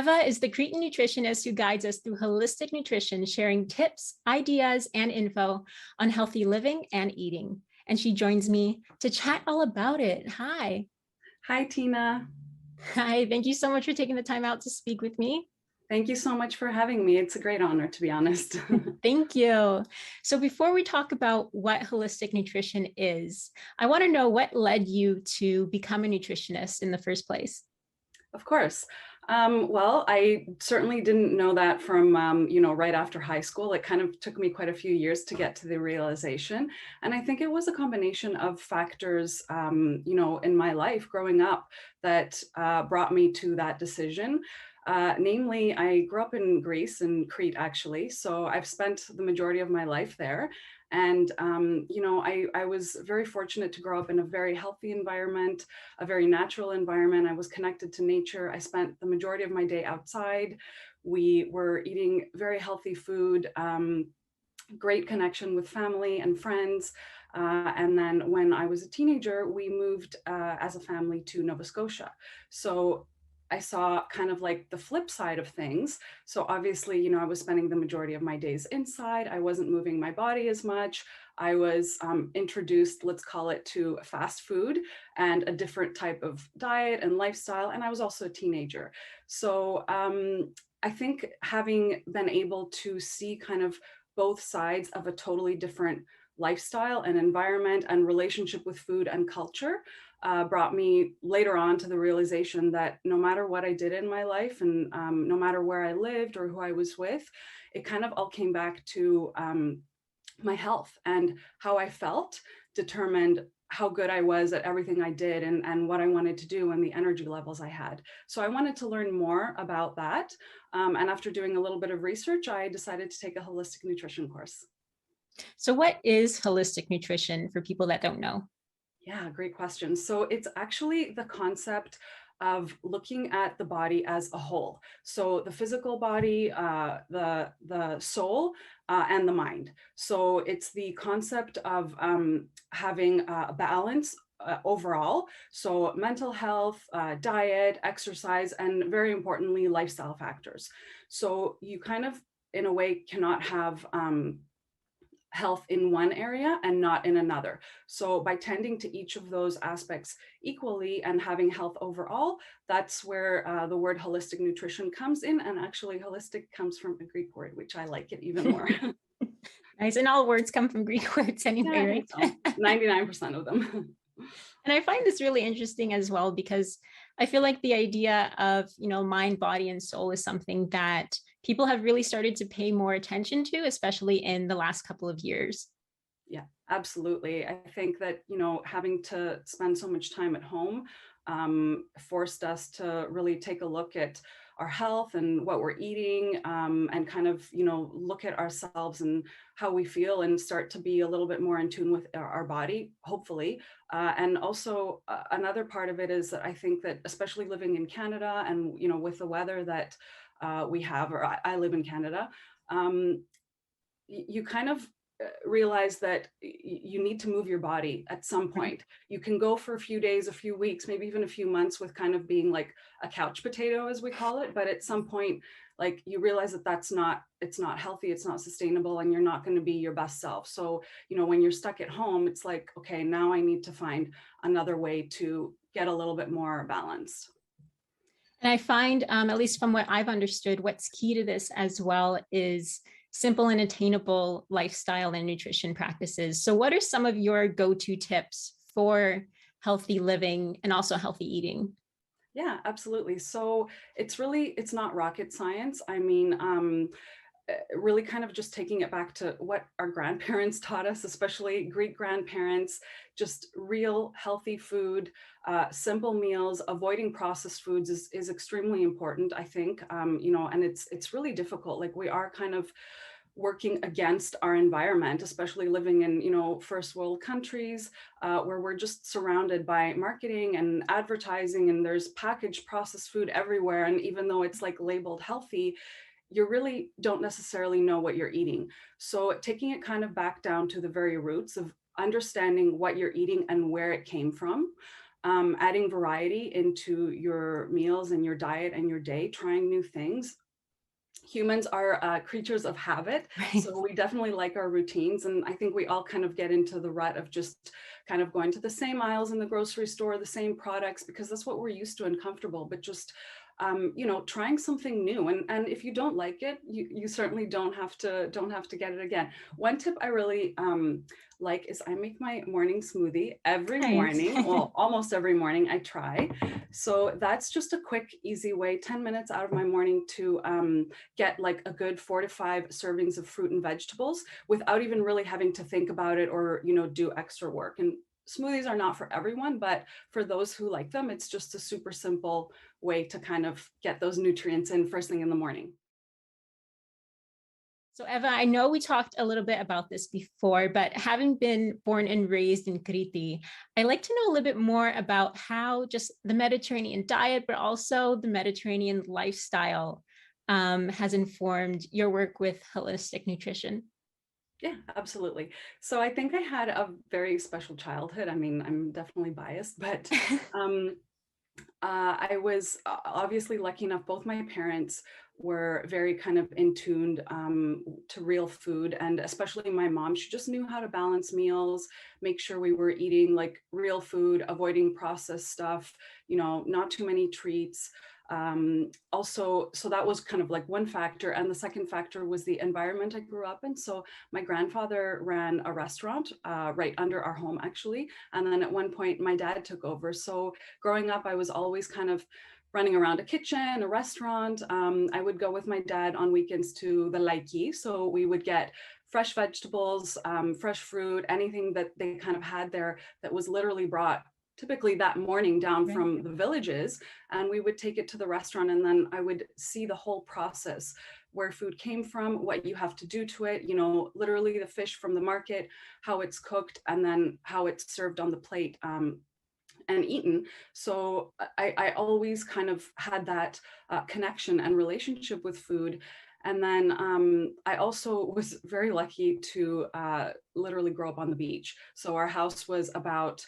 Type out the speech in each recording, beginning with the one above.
Eva is the Cretan Nutritionist who guides us through holistic nutrition, sharing tips, ideas, and info on healthy living and eating. And she joins me to chat all about it. Hi. Hi, Tina. Hi, thank you so much for taking the time out to speak with me. Thank you so much for having me. It's a great honor, to be honest. Thank you. So before we talk about what holistic nutrition is, I want to know what led you to become a nutritionist in the first place. Of course. Well, I certainly didn't know that from, right after high school. It kind of took me quite a few years to get to the realization. And I think it was a combination of factors, in my life growing up that brought me to that decision. Namely, I grew up in Greece, in Crete, actually. So I've spent the majority of my life there. And, I was very fortunate to grow up in a very healthy environment, a very natural environment. I was connected to nature. I spent the majority of my day outside. We were eating very healthy food, great connection with family and friends. And then when I was a teenager, we moved as a family to Nova Scotia. So I saw kind of like the flip side of things. So obviously, I was spending the majority of my days inside. I wasn't moving my body as much. I was introduced, let's call it, to fast food and a different type of diet and lifestyle. And I was also a teenager. So I think having been able to see kind of both sides of a totally different lifestyle and environment and relationship with food and culture brought me later on to the realization that no matter what I did in my life and no matter where I lived or who I was with, it kind of all came back to my health, and how I felt determined how good I was at everything I did and what I wanted to do and the energy levels I had. So I wanted to learn more about that. And after doing a little bit of research, I decided to take a holistic nutrition course. So what is holistic nutrition for people that don't know? Yeah, great question. So it's actually the concept of looking at the body as a whole. So the physical body, the soul, and the mind. So it's the concept of having a balance overall. So mental health, diet, exercise, and very importantly, lifestyle factors. So you kind of, in a way, cannot have health in one area and not in another. So by tending to each of those aspects equally and having health overall, that's where the word holistic nutrition comes in. And actually holistic comes from a Greek word, which I like it even more. Nice. And all words come from Greek words anyway, yeah, right? So. 99% of them. And I find this really interesting as well, because I feel like the idea of, mind, body, and soul is something that people have really started to pay more attention to, especially in the last couple of years. Yeah, absolutely. I think that, having to spend so much time at home forced us to really take a look at our health and what we're eating, and kind of, look at ourselves and how we feel and start to be a little bit more in tune with our body, hopefully. And also another part of it is that I think that especially living in Canada and, with the weather that we have, or I live in Canada, you kind of realize that you need to move your body at some point. You can go for a few days, a few weeks, maybe even a few months with kind of being like a couch potato, as we call it. But at some point, like, you realize that it's not healthy, it's not sustainable, and you're not going to be your best self. So, when you're stuck at home, it's like, okay, now I need to find another way to get a little bit more balanced. And I find, at least from what I've understood, what's key to this as well is simple and attainable lifestyle and nutrition practices. So what are some of your go-to tips for healthy living and also healthy eating? Yeah, absolutely. So it's not rocket science. I mean, really kind of just taking it back to what our grandparents taught us, especially Greek grandparents, just real healthy food, simple meals, avoiding processed foods is extremely important, I think, and it's really difficult. Like, we are kind of working against our environment, especially living in, first world countries, where we're just surrounded by marketing and advertising, and there's packaged processed food everywhere. And even though it's like labeled healthy, you really don't necessarily know what you're eating. So taking it kind of back down to the very roots of understanding what you're eating and where it came from, adding variety into your meals and your diet and your day, trying new things. Humans are creatures of habit. Right. So we definitely like our routines. And I think we all kind of get into the rut of just kind of going to the same aisles in the grocery store, the same products, because that's what we're used to and comfortable. But just trying something new. And if you don't like it, you certainly don't have to get it again. One tip I really like is I make my morning smoothie every Nice. morning. Well, almost every morning I try. So that's just a quick, easy way, 10 minutes out of my morning to get like a good 4 to 5 servings of fruit and vegetables without even really having to think about it or, do extra work. And smoothies are not for everyone, but for those who like them, it's just a super simple way to kind of get those nutrients in first thing in the morning. So Eva, I know we talked a little bit about this before, but having been born and raised in Crete, I'd like to know a little bit more about how just the Mediterranean diet, but also the Mediterranean lifestyle has informed your work with holistic nutrition. Yeah, absolutely. So I think I had a very special childhood. I mean, I'm definitely biased, but um, I was obviously lucky enough. Both my parents were very kind of in tuned to real food, and especially my mom. She just knew how to balance meals, make sure we were eating like real food, avoiding processed stuff. Not too many treats. Also, so that was kind of like one factor, and the second factor was the environment I grew up in. So my grandfather ran a restaurant right under our home, actually, and then at one point my dad took over. So growing up, I was always kind of running around a kitchen, a restaurant. I would go with my dad on weekends to the laiki. So we would get fresh vegetables, fresh fruit, anything that they kind of had there that was literally brought typically that morning down Right. from the villages. And we would take it to the restaurant, and then I would see the whole process, where food came from, what you have to do to it, literally the fish from the market, how it's cooked, and then how it's served on the plate. And eaten. So I always kind of had that connection and relationship with food. And then I also was very lucky to literally grow up on the beach. So our house was about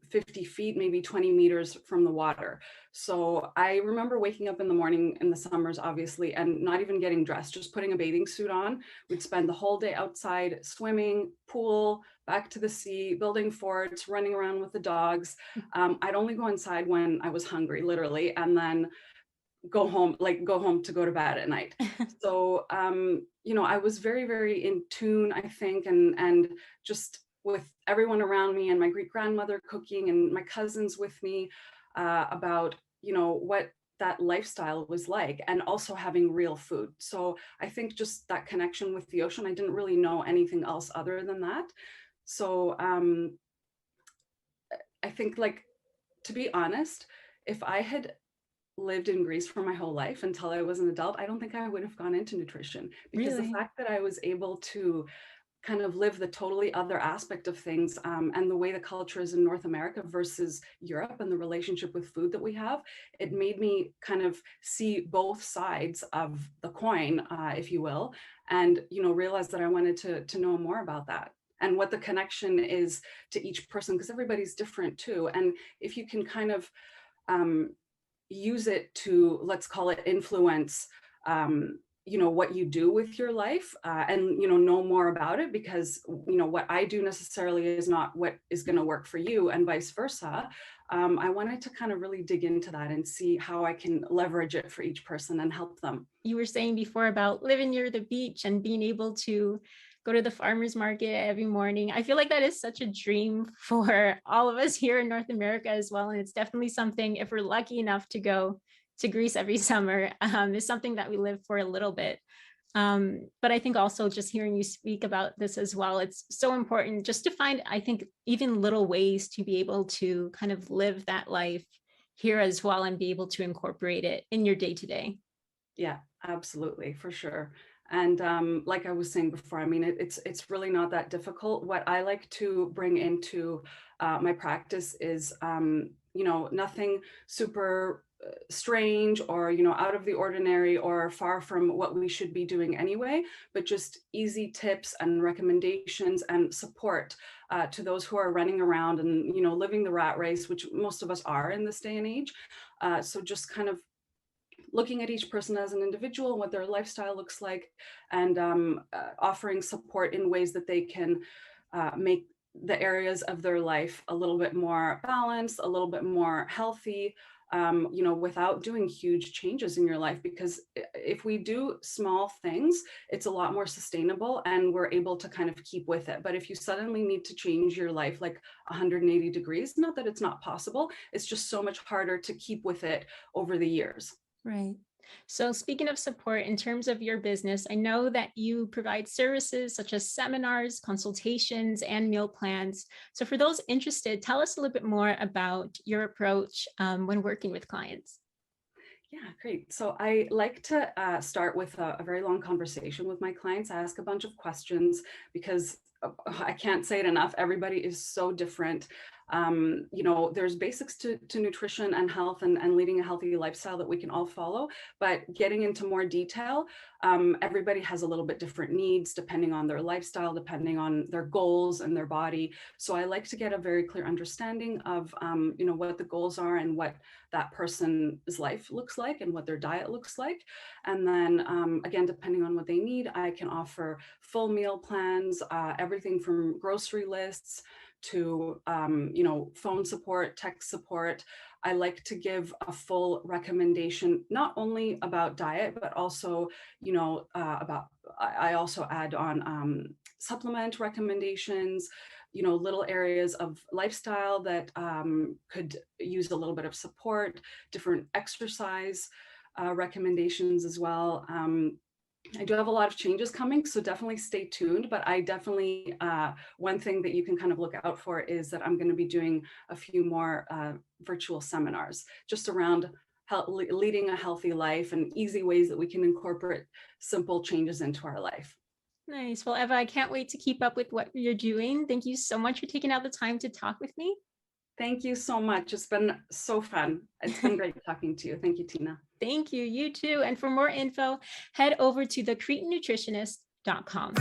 50 feet, maybe 20 meters from the water. So I remember waking up in the morning in the summers, obviously, and not even getting dressed, just putting a bathing suit on. We'd spend the whole day outside, swimming, pool, back to the sea, building forts, running around with the dogs. I'd only go inside when I was hungry, literally, and then go home to go to bed at night. So, I was very, very in tune, I think, and just with everyone around me, and my great grandmother cooking, and my cousins with me, about, what that lifestyle was like, and also having real food. So I think just that connection with the ocean, I didn't really know anything else other than that. So I think, like, to be honest, if I had lived in Greece for my whole life until I was an adult, I don't think I would have gone into nutrition, because the Really? fact that I was able to kind of live the totally other aspect of things, and the way the culture is in North America versus Europe, and the relationship with food that we have, it made me kind of see both sides of the coin, if you will, and realize that I wanted to know more about that, and what the connection is to each person, because everybody's different too. And if you can kind of use it to, let's call it, influence what you do with your life, and know more about it, because what I do necessarily is not what is going to work for you, and vice versa. I wanted to kind of really dig into that and see how I can leverage it for each person and help them. You were saying before about living near the beach and being able to go to the farmer's market every morning. I feel like that is such a dream for all of us here in North America as well. And it's definitely something, if we're lucky enough to go to Greece every summer, is something that we live for a little bit. But I think also just hearing you speak about this as well, it's so important just to find, I think, even little ways to be able to kind of live that life here as well, and be able to incorporate it in your day to day. Yeah, absolutely, for sure. And like I was saying before, I mean, it's really not that difficult. What I like to bring into my practice is, nothing super strange or, you know, out of the ordinary or far from what we should be doing anyway, but just easy tips and recommendations and support to those who are running around and, you know, living the rat race, which most of us are in this day and age. So just kind of looking at each person as an individual, what their lifestyle looks like, and offering support in ways that they can make the areas of their life a little bit more balanced, a little bit more healthy, you know, without doing huge changes in your life. Because if we do small things, it's a lot more sustainable and we're able to kind of keep with it. But if you suddenly need to change your life like 180 degrees, not that it's not possible, it's just so much harder to keep with it over the years. Right. So speaking of support, in terms of your business, I know that you provide services such as seminars, consultations, and meal plans. So for those interested, tell us a little bit more about your approach when working with clients. Yeah, great. So I like to start with a very long conversation with my clients. I ask a bunch of questions because I can't say it enough. Everybody is so different. You know, there's basics to nutrition and health and leading a healthy lifestyle that we can all follow, but getting into more detail, everybody has a little bit different needs depending on their lifestyle, depending on their goals and their body. So I like to get a very clear understanding of, you know, what the goals are and what that person's life looks like and what their diet looks like. And then again, depending on what they need, I can offer full meal plans, everything from grocery lists to, you know, phone support, text support. I like to give a full recommendation, not only about diet, but also, you know, I also add on supplement recommendations, you know, little areas of lifestyle that could use a little bit of support, different exercise recommendations as well. I do have a lot of changes coming, so definitely stay tuned. But I definitely, one thing that you can kind of look out for is that I'm going to be doing a few more virtual seminars just around leading a healthy life and easy ways that we can incorporate simple changes into our life. Nice. Well, Eva, I can't wait to keep up with what you're doing. Thank you so much for taking out the time to talk with me. Thank you so much. It's been so fun. It's been great talking to you. Thank you, Tina. Thank you. You too. And for more info, head over to the Cretan Nutritionist.com.